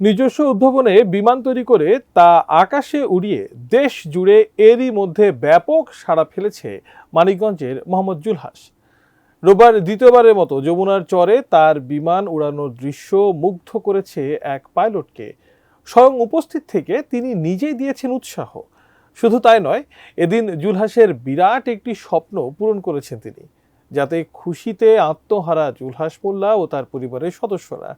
নিজস্ব উদ্ভাবনে বিমান তৈরি করে তা আকাশে উড়িয়ে দেশ জুড়ে এরই মধ্যে ব্যাপক সাড়া ফেলেছে মানিকগঞ্জের মোহাম্মদ জুলহাস। রোববার দ্বিতীয়বারের মতো যমুনার চরে তার বিমান উড়ানোর দৃশ্য মুগ্ধ করেছে এক পাইলটকে। স্বয়ং উপস্থিত থেকে তিনি নিজেই দিয়েছেন উৎসাহ। শুধু তাই নয়, এদিন জুলহাসের বিরাট একটি স্বপ্ন পূরণ করেছেন তিনি, যাতে খুশিতে আত্মহারা জুলহাস মোল্লা ও তার পরিবারের সদস্যরা।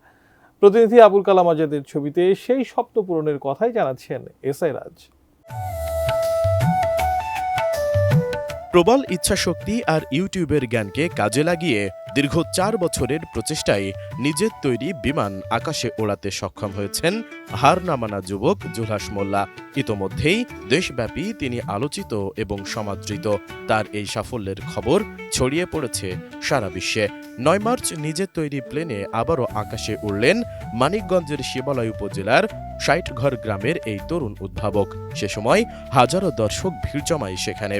প্রতিনিধি আবুল কালাম আজাদের ছবিতে সেই স্বপ্ন পূরণের কথাই জানাচ্ছেন এসআই রাজ। প্রবল ইচ্ছাশক্তি আর ইউটিউবের জ্ঞানকে কাজে লাগিয়ে দীর্ঘ 4 বছরের প্রচেষ্টায় নিজের তৈরি বিমান আকাশে ওড়াতে সক্ষম হয়েছেন হার না মানা যুবক জুলহাস মোল্লা। ইতোমধ্যেই দেশব্যাপী তিনি আলোচিত এবং সমাদৃত। তার এই সাফল্যের খবর ছড়িয়ে পড়েছে সারা বিশ্বে। 9 মার্চ নিজের তৈরি প্লেনে আবারও আকাশে উড়লেন মানিকগঞ্জের শিবালয় উপজেলার ৬০ ঘর গ্রামের এই তরুণ উদ্ভাবক। সে সময় হাজারো দর্শক ভিড় জমায় সেখানে।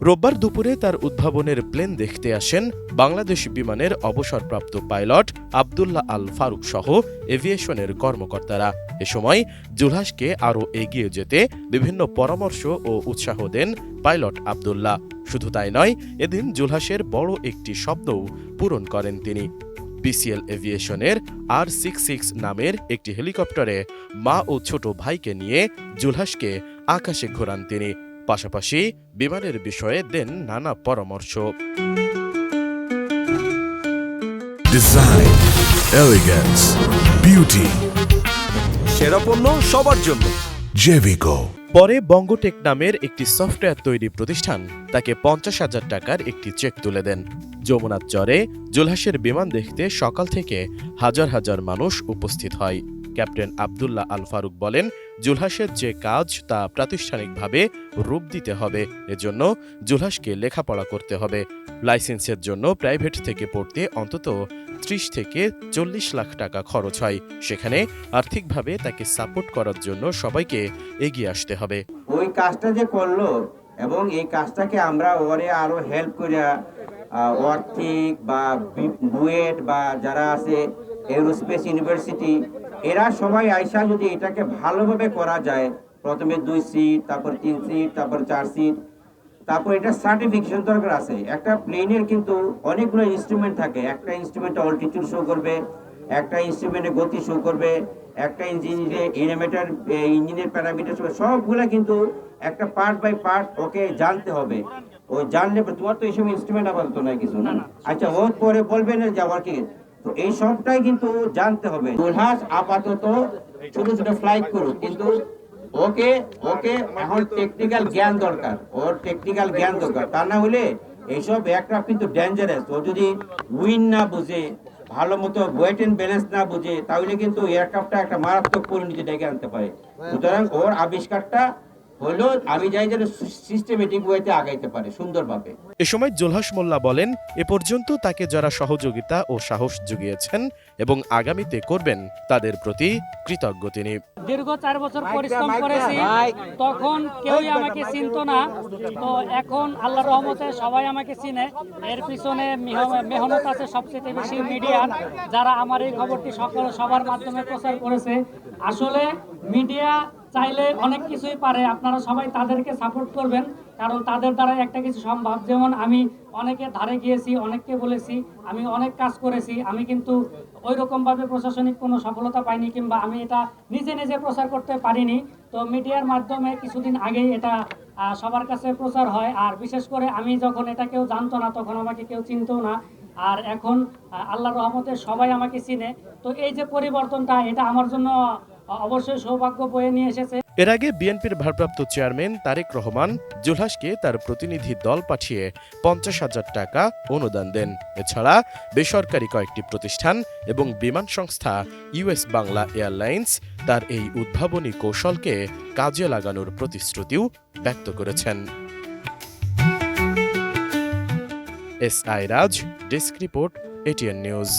রোববার দুপুরে তার উদ্ভাবনের প্লেন দেখতে আসেন বাংলাদেশ বিমানের অবসরপ্রাপ্ত পাইলট আবদুল্লাহ আল ফারুক সহ এভিয়েশনের কর্মকর্তারা। এ সময় জুলহাসকে আরও এগিয়ে যেতে বিভিন্ন পরামর্শ ও উৎসাহ দেন পাইলট আবদুল্লাহ। শুধু তাই নয়, এদিন জুলহাসের বড় একটি শব্দও পূরণ করেন তিনি। বিসিএল এভিয়েশনের R66 নামের একটি হেলিকপ্টারে মা ও ছোট ভাইকে নিয়ে জুলহাসকে আকাশে ঘোরান তিনি। পাশাপাশি বিমানের বিষয়ে দেন নানা পরামর্শ। ডিজাইন, এলিগেন্স, বিউটি, সেরা পণ্য সবার জন্য জেভিকো। পরে বঙ্গটেক নামের একটি সফটওয়্যার তৈরি প্রতিষ্ঠান তাকে 50,000 টাকার একটি চেক তুলে দেন। যমুনার চরে জুলহাসের বিমান দেখতে সকাল থেকে হাজার হাজার মানুষ উপস্থিত হয়। ক্যাপ্টেন আবদুল্লাহ আল ফারুক বলেন, জুলহাসের যে কাজ তা প্রাতিষ্ঠানিকভাবে রূপ দিতে হবে। এজন্য জুলহাসকে লেখাপড়া করতে হবে। লাইসেন্সের জন্য প্রাইভেট থেকে পড়তে অন্তত 30 থেকে 40 লাখ টাকা খরচ হয়। সেখানে আর্থিকভাবে তাকে সাপোর্ট করার জন্য সবাইকে এগিয়ে আসতে হবে। ওই কাজটা যে করলো এবং এই কাজটাকে আমরা ওরে আরো হেল্প করে আর্থিক বা বুয়েট বা যারা আছে এরোস্পেস ইউনিভার্সিটি, এরা সবাই আইসা যদি এটাকে ভালোভাবে করা যায়, প্রথমে 2 সিট, তারপর 3 সিট, তারপর 4 সিট, তারপর এটা সার্টিফিকেশন দরকার আছে। একটা প্লেনের কিন্তু অনেকগুলো ইনস্ট্রুমেন্ট থাকে। একটা ইনস্ট্রুমেন্টে অল্টিটিউড শো করবে, একটা ইনস্ট্রুমেন্টে গতি শো করবে, একটা ইঞ্জিনের প্যারামিটার শো, সবগুলা কিন্তু একটা পার্ট বাই পার্ট ওকে জানতে হবে। ও জানলে তোমার তো এইসব ইনস্ট্রুমেন্ট আপাতত নাই কিছু না, আচ্ছা ও পরে বলবে না যে আবার কি, তো এই সবটাই কিন্তু জানতে হবে। জুলহাস আপাতত ছোট ছোট ফ্লাইট করুক, কিন্তু ওকে ওকে এখন টেকনিক্যাল জ্ঞান দরকার, ওর টেকনিক্যাল জ্ঞান দরকার। তা না হলে এইসব এয়ারক্রাফট কিন্তু ডেঞ্জারাস। ও যদি উইন না বুঝে, ভালো মতো ওয়েট এন্ড ব্যালেন্স না বুঝে, তাহলে কিন্তু এয়ারক্রাফটটা একটা মারাত্মক পরিণতি ডেকে আনতে পারে। সুতরাং ওর আবিষ্কারটা হলো আমি চাই যেন সিস্টেমেটিক ওয়েতে আগাইতে পারে সুন্দরভাবে। এ সময় জুলহাস মোল্লা বলেন, এ পর্যন্ত তাকে যারা সহযোগিতা ও সাহস জুগিয়েছেন এবং আগামীতে করবেন তাদের প্রতি কৃতজ্ঞ তিনি। দীর্ঘ 4 বছর পরিশ্রম করেছি, তখন কেউই আমাকে চিনত না। তো এখন আল্লাহর রহমতে সবাই আমাকে চিনে। এর পিছনে মেহনত আছে সবচেয়ে বেশি মিডিয়ার, যারা আমার এই খবরটি সবার মাধ্যমে প্রচার করেছে। আসলে মিডিয়া চাইলে অনেক কিছুই পারে, আপনারা সবাই তাদেরকে সাপোর্ট করবেন, কারণ তাদের দ্বারা একটা কিছু সম্ভব। যেমন আমি অনেকের ধারে গিয়েছি, অনেককে বলেছি, আমি অনেক কাজ করেছি, আমি কিন্তু ওই রকমভাবে প্রশাসনিক কোনো সফলতা পাইনি, কিংবা আমি এটা নিজে নিজে প্রচার করতে পারিনি। তো মিডিয়ার মাধ্যমে কিছুদিন আগেই এটা সবার কাছে প্রচার হয়। আর বিশেষ করে আমি যখন এটা কেউ জানতো না, তখন আমাকে কেউ চিনতো না। আর এখন আল্লাহর রহমতে সবাই আমাকে চিনে। তো এই যে পরিবর্তনটা, এটা আমার জন্য অবশ্যই সৌভাগ্য বয়ে নিয়ে এসেছে। এর আগে বিএনপির ভারপ্রাপ্ত চেয়ারম্যান তারেক রহমান জুলহাসকে তার প্রতিনিধি দল পাঠিয়ে 50,000 টাকা অনুদান দেন। এছাড়া বেসরকারি কয়েকটি প্রতিষ্ঠান এবং বিমান সংস্থা ইউএস বাংলা এয়ারলাইন্স তার এই উদ্ভাবনী কৌশলকে কাজে লাগানোর প্রতিশ্রুতিও ব্যক্ত করেছেন। এসআই রাজ, ডেস্ক রিপোর্ট, এটিএন নিউজ।